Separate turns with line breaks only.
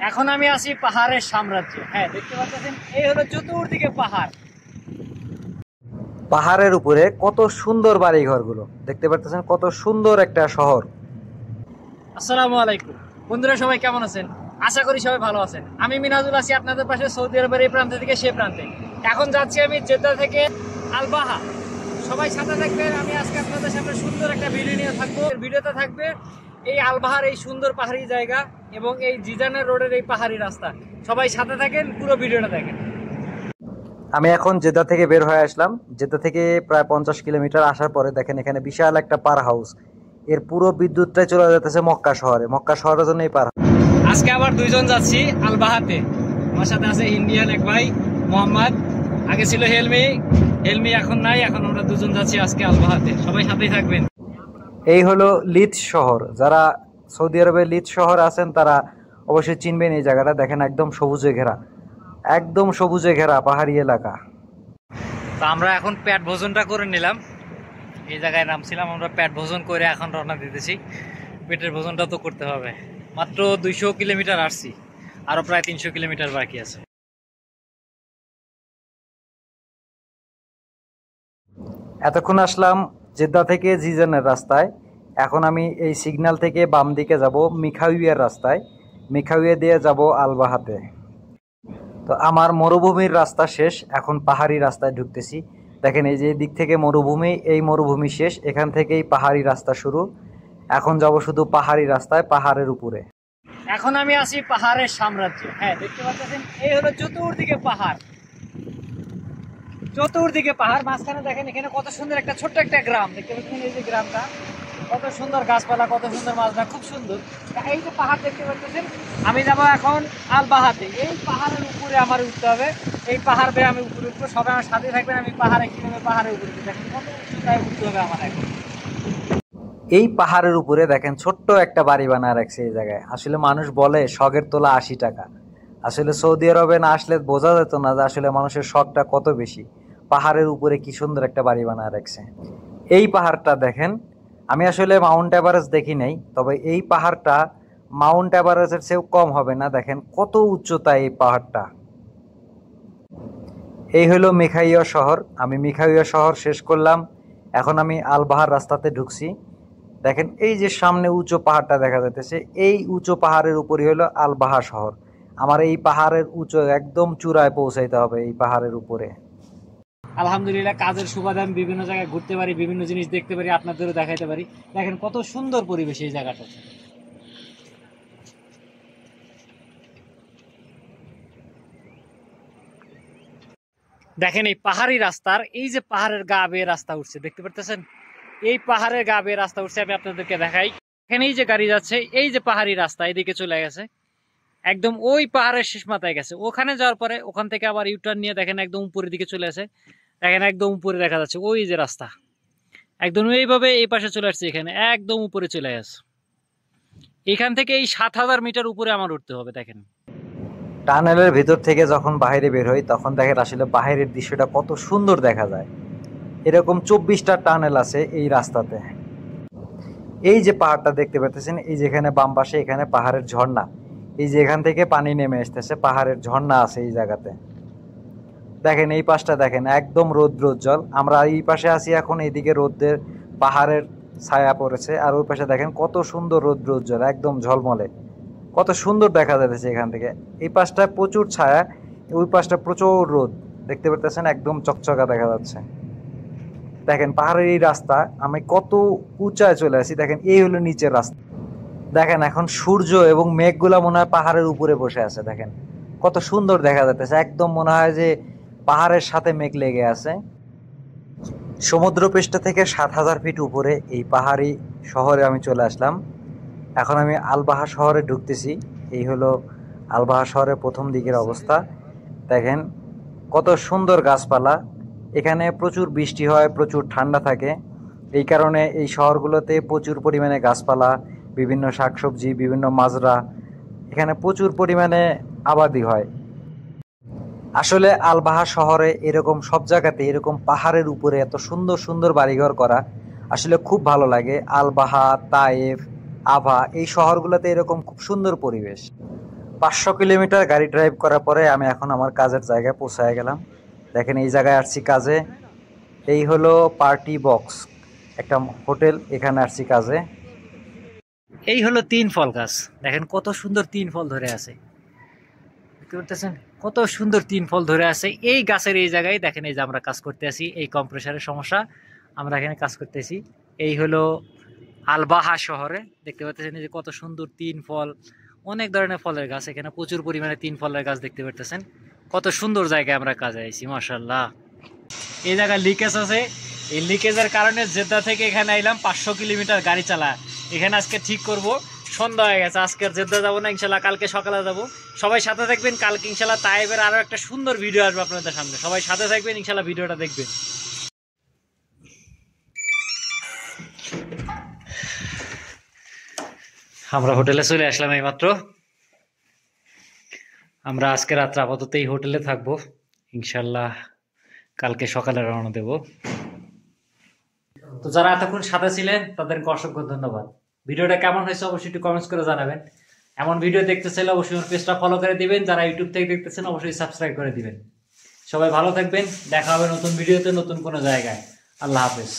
এখন আমি আছি পাহাড়ের সাম্রাজ্যে। হ্যাঁ, দেখতে পাচ্ছেন এই হলো চতুর্দিকে পাহাড়।
পাহাড়ের উপরে কত সুন্দর বাড়ি ঘরগুলো দেখতে পাচ্ছেন, কত সুন্দর একটা শহর।
আসসালামু আলাইকুম বন্ধুরা, সবাই কেমন আছেন? আশা করি সবাই ভালো আছেন। আমি মিনাজুল আছি আপনাদের পাশে, সৌদি আরবের এই প্রান্ত থেকে সে প্রান্তে। এখন যাচ্ছি আমি জেদ্দা থেকে আল বাহা। সবাই সাথে থাকবেন। আমি আজকে আপনাদের সামনে সুন্দর একটা ভিডিও নিয়ে থাকবো। ভিডিওতে থাকবে এই আল বাহার এই সুন্দর পাহাড়ি জায়গা এবং এই জিজানের রোডের এই পাহাড়ি রাস্তা। সবাই সাথে থাকেন, পুরো ভিডিওটা দেখেন।
আমি এখন জেদ্দা থেকে বের হয়ে আসলাম। জেদ্দা থেকে প্রায় 50 কিলোমিটার আসার পরে দেখেন এখানে বিশাল একটা পার হাউস। এর পুরো বিদ্যুৎটাই চলে যাচ্ছে মক্কা শহরে। মক্কা শহরের জন্য এই পার।
আজকে আবার দুইজন যাচ্ছি আল বাহাতে। আমার সাথে আছে ইন্ডিয়ান এক ভাই মোহাম্মদ, আগে ছিল হেলমি এখন নাই। এখন আমরা দুজন যাচ্ছি আজকে আল বাহাতে। সবাই সাথেই থাকবেন।
এই হলো লিথ শহর। যারা সৌদি আরবের লিথ শহর আছেন তারা অবশ্যই চিনবেন এই জায়গাটা। দেখেন একদম সবুজে ঘেরা, একদম সবুজে ঘেরা পাহাড়ি এলাকা।
তো আমরা এখন পেট ভোজনটা করে নিলাম। এই জায়গায় নামছিলাম আমরা, পেট ভোজন করে এখন রওনা দিতেছি। পেটের ভোজনটা তো করতে হবে। মাত্র 200 কিলোমিটার আসছি, আরো প্রায় 300 কিলোমিটার বাকি আছে।
এতক্ষণ আসলাম জেদ্দা থেকে জিজানের রাস্তায়। এখন আমি এই সিগন্যাল থেকে বাম দিকে যাব মিখাউইয়ের রাস্তায়। মিখাউইয়ে দিয়ে যাব আলবাহাতে। তো আমার মরুভূমির রাস্তা শেষ, এখন পাহাড়ি রাস্তায় ঢুকতেছি। দেখেন এই যে দিক থেকে মরুভূমি, এই মরুভূমি শেষ, এখান থেকেই পাহাড়ি রাস্তা শুরু। এখন যাব শুধু পাহাড়ি রাস্তায়, পাহাড়ের উপরে।
এখন আমি আছি পাহাড়ের সাম্রাজ্যে। হ্যাঁ, দেখতে পাচ্ছেন এই হলো চতুর্দিকে পাহাড়, চতুর্দিকে পাহাড়। মাঝখানে দেখেন এখানে কত সুন্দর একটা ছোট্ট একটা গ্রাম দেখতে পাচ্ছেন। এই যে গ্রামটা কত সুন্দর, গাছপালা কত সুন্দর, মাছটা খুব সুন্দর। এই যে পাহাড় দেখতে পাচ্ছেন, আমি যাবো এখন আল বাহাতে। এই পাহাড়ের উপরে আমার উঠতে হবে। এই পাহাড় বেয়ে আমি উপরে উঠবো। সবাই আমার সাথে থাকবেন। আমি পাহাড়ে কিভাবে পাহাড়ের উপরে দেখেন কত উঁচুটায় উঠতে হবে আমার এখন।
এই পাহাড়ের উপরে দেখেন ছোট্ট একটা বাড়ি বানায় রাখছে এই জায়গায়। আসলে মানুষ বলে শখের তোলা 80 টাকা। আসলে সৌদি আরবে না আসলে বোঝা যেত না যে আসলে মানুষের শখটা কত বেশি। পাহাড়ের উপরে কি সুন্দর একটা বাড়ি বানায় রাখছে। এই পাহাড়টা দেখেন, আমি আসলে মাউন্ট এভারেস্ট দেখি নাই, তবে এই পাহাড়টা মাউন্ট এভারেস্টের চেয়েও কম হবে না। দেখেন কত উচ্চতা এই পাহাড়টা। এই হলো মিখাইয়া শহর। আমি মিখাইয়া শহর শেষ করলাম। এখন আমি আল বাহার রাস্তাতে ঢুকছি। দেখেন এই যে সামনে উঁচু পাহাড়টা দেখা যাচ্ছে, এই উঁচু পাহাড়ের উপরই হলো আল বাহা শহর। আমার এই পাহাড়ের উঁচু একদম চূড়ায় পৌঁছাইতে হবে, এই পাহাড়ের উপরে।
আলহামদুলিল্লাহ, কাজের সুবাদে আমি বিভিন্ন জায়গায় ঘুরতে পারি, বিভিন্ন জিনিস দেখতে পারি, আপনাদেরও দেখাইতে পারি। দেখেন কত সুন্দর পরিবেশ এই জায়গাটা। দেখেন এই পাহাড়ি রাস্তার, এই যে পাহাড়ের গা বেয়ে রাস্তা উঠছে দেখতে পারতেছেন। এই পাহাড়ের গা বেয়ে রাস্তা উঠছে, আমি আপনাদেরকে দেখাই। এখানে এই যে গাড়ি যাচ্ছে, এই যে পাহাড়ি রাস্তা এদিকে চলে গেছে, একদম ওই পাহাড়ের শেষ মাথায় গেছে। ওখানে যাওয়ার পরে ওখান থেকে আবার ইউটার্ন নিয়ে দেখেন একদম উপরের দিকে চলে আসে। দেখেন একদম উপরে দেখা যাচ্ছে ওই যে রাস্তা, একদম এইভাবে এই পাশে চলে আসছে, এখানে একদম উপরে চলে আসে। এখান থেকে এই 7000 মিটার উপরে আমার উঠতে হবে। দেখেন
টানেলের ভিতর থেকে যখন বাইরে বের হই তখন দেখেন আসলে বাইরের দৃশ্যটা কত সুন্দর দেখা যায়। এরকম 24টা টানেল আছে এই রাস্তাতে। এই যে পাহাড়টা দেখতে পাচ্ছেন, এই যেখানে বাম পাশে এখানে পাহাড়ের ঝর্ণা। এই যে এখান থেকে পানি নেমে আসতেছে, পাহাড়ের ঝর্ণা আছে এই জায়গাতে। দেখেন এই পাশটা দেখেন একদম রৌদ্রোজ্জ্বল। আমরা এই পাশে আছি এখন, এইদিকে রোদের পাহাড়ের ছায়া পড়েছে, আর ওই পাশে দেখেন কত সুন্দর রৌদ্রোজ্জ্বল, একদম ঝলমলে, কত সুন্দর দেখা যাচ্ছে এখান থেকে। এই পাশটা প্রচুর ছায়া, ওই পাশটা প্রচুর রোদ দেখতে পাচ্ছেন, একদম চকচকা দেখা যাচ্ছে। দেখেন পাহাড়ের এই রাস্তা, আমি কত উঁচায় চলে আসি। দেখেন এই হলো নিচের রাস্তা। দেখেন এখন সূর্য এবং মেঘগুলা মনে হয় পাহাড়ের উপরে বসে আছে। দেখেন কত সুন্দর দেখা যাচ্ছে, একদম মনে হয় যে পাহাড়ের সাথে মেঘ লেগে আছে। সমুদ্রপৃষ্ঠ থেকে 7000 ফিট উপরে এই পাহাড়ি শহরে আমি চলে আসলাম। এখন আমি আল বাহা শহরে ঢুকতেছি। এই হলো আল বাহা শহরের প্রথম দিকের অবস্থা। দেখেন কত সুন্দর গাছপালা। এখানে প্রচুর বৃষ্টি হয়, প্রচুর ঠান্ডা থাকে। এই কারণে এই শহরগুলোতে প্রচুর পরিমাণে গাছপালা, বিভিন্ন শাকসবজি, বিভিন্ন মাজরা, এখানে প্রচুর পরিমাণে আবাদি হয়। আসলে আল বাহা শহরে এরকম সব জায়গাতে এরকম পাহাড়ের উপরে এত সুন্দর সুন্দর বাড়িঘর করা আসলে খুব ভালো লাগে। আল বাহা, তায়েফ, আভা এই শহরগুলোতে এরকম খুব সুন্দর পরিবেশ। 500 কিলোমিটার গাড়ি ড্রাইভ করার পরে আমি এখন আমার কাজের জায়গায় পৌঁছায় গেলাম। দেখেন এই জায়গায় আসছি কাজে। এই হলো পার্টি বক্স, একটা হোটেল, এখানে আসছি কাজে।
এই হলো 3 ফল গাছ, দেখেন কত সুন্দর 3 ফল ধরে আছে, দেখতে পাচ্ছেন কত সুন্দর 3 ফল ধরে আছে এই গাছের এই জায়গায়। দেখেন এই যে আমরা কাজ করতে আছি, এই কম্প্রেসারের সমস্যা, আমরা এখানে কাজ করতেছি। এই হলো আলবাহা শহরে, দেখতে পাচ্ছেন এই যে কত সুন্দর 3 ফল, অনেক ধরনের ফলের গাছ, এখানে প্রচুর পরিমাণে 3 ফলের গাছ দেখতে পাচ্ছেন। কত সুন্দর জায়গায় আমরা কাজে আইছি, মাশাআল্লাহ। এই জায়গায় লিকেজ আছে, এই লিকেজের কারণে জেদ্দা থেকে এখানে আইলাম 500 কিলোমিটার গাড়ি চালা, এখানে আজকে ঠিক করব। সন্ধ্যা হয়ে গেছে, আজকে আর জেদ্দা যাবো না, ইনশাল্লাহ কালকে সকালে যাবো। সবাই সাথে থাকবেন, কালকে ইনশাল্লাহ তাইবের আরো একটা সুন্দর ভিডিও আসবে আপনাদের সামনে, সবাই সাথে থাকবেন, ইনশাল্লাহ ভিডিওটা দেখবেন। আমরা হোটেলে চলে আসলাম এইমাত্র, আমরা আজকে রাত্রে আপাতত এই হোটেলে থাকবো, ইনশাল্লাহ কালকে সকালে রওনা দেব। তো যারা এতক্ষণ সাথে ছিলেন তাদেরকে অসংখ্য ধন্যবাদ। ভিডিওটা কেমন হয়েছে অবশ্যই একটু কমেন্টস করে জানাবেন। এমন ভিডিও দেখতে চাইলে অবশ্যই আমার পেজটা ফলো করে দিবেন, যারা ইউটিউব থেকে দেখতেছেন অবশ্যই সাবস্ক্রাইব করে দিবেন। সবাই ভালো থাকবেন, দেখা হবে নতুন ভিডিওতে নতুন কোনো জায়গায়। আল্লাহ হাফেজ।